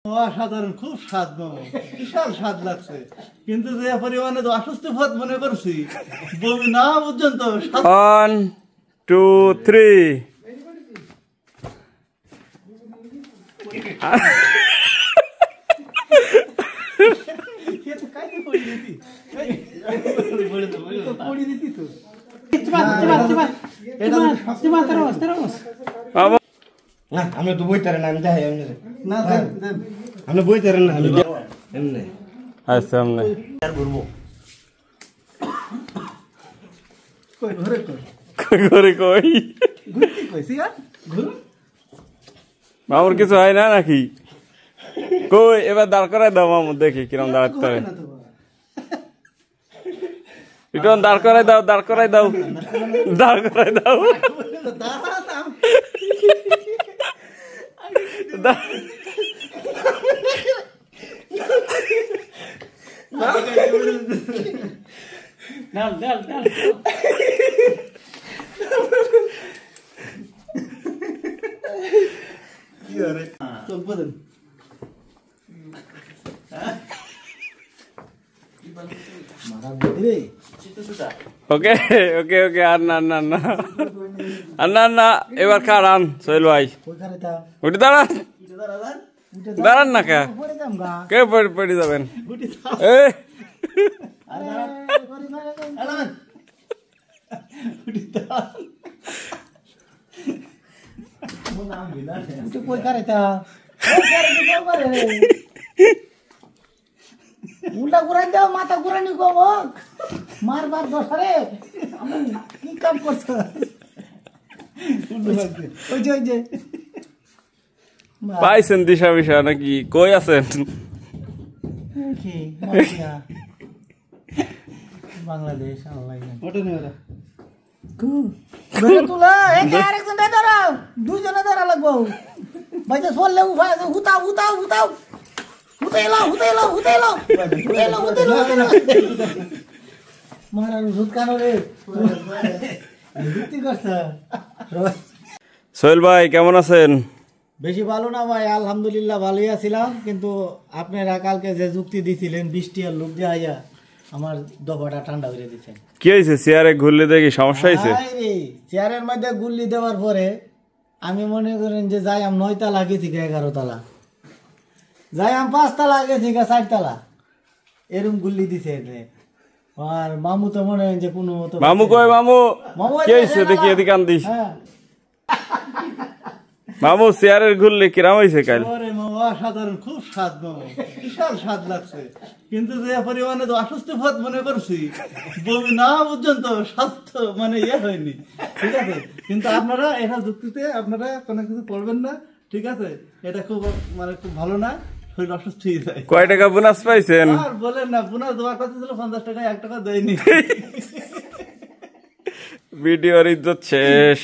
অসাধারণ, খুব স্বাদ মামা, বিশাল স্বাদ লাগছে, কিন্তু যে পরিমাণে অসুস্থ পথ মনে করছি বমি না পর্যন্ত। 1 2 3 আমরা তো বইতারে না, আমি যাই না আমরা বইতারে না, আমি এমনি আচ্ছা সামনে আর ঘুরবো করে কই ঘুরতে কইছি আর ঘুর মামুর কিছু হয় না নাকি? কই এবার দাঁড় করাই দাও মামু, দেখি কিরম দাঁড়াতে পারে। রিটন দাঁড় করাই দাও, দাঁড় করাই দাও, দাঁড় করাই দাও। ওকে ওকে ওকে, আর না না না আর না না, এবার খারান সোহেল ভাই, উঠে দাঁড়ান, দাঁড়ান না কে কে পড়ে যাবেন। উল্টা ঘুরাই দাও, মাথা ঘুরানি কমক মারবার দশারে কি কাম করছো? পাইছেন দিশা বিশা নাকি? কই আছেন? বাংলাদেশ দুজনে ধরা লাগবো ভাই, চললে হুতাও হুতাও হুতাও সোহেল ভাই কেমন আছেন? বেশি ভালো না ভাই, আলহামদুলিল্লাহ ভালোই আছিলাম, কিন্তু আপনারা কালকে যে যুক্তি দিছিলেন বৃষ্টি আর লোক যে আইয়া আমার দফাটা ঠান্ডা করে দিচ্ছেন। কি হয়েছে? চেয়ারে ঘুরলে দেখি সমস্যা হয়েছে? চেয়ারের মধ্যে গুল্লি দেওয়ার পরে আমি মনে করেন যে যাই আম 9 তালা গেছি 11 তালা, যাই আম 5 তালা গেছি 4 তালা, এরকম গুল্লি দিছে। আর মামু তো মনে হয় যে কোনো মতো, মামু কই মামু? কি হয়েছে দেখি এদিকে আনদিস। মামু চেয়ারের ঘুরলে কিরাম হয়েছে কাল? অসাধারণ, খুব স্বাদ মামা, বিশাল স্বাদ লাগছে, কিন্তু যে পরিমাণে অসুস্থ পথ মনে করছি বমি না পর্যন্ত স্বাস্থ্য মানে হয়নি, ঠিক আছে। কিন্তু আপনারা এটা যুক্তিতে আপনারা কোনো কিছু করবেন না, ঠিক আছে। এটা খুব মানে খুব ভালো না, শরীর অসুস্থ হয়ে যায়। কয় টাকা বোনাস পাইছেন? আর বলেন না, বোনাস দেওয়ার কথা ছিল 50 টাকা, 1 টাকা দেয়নি। ভিডিওর ইজ্জত শেষ।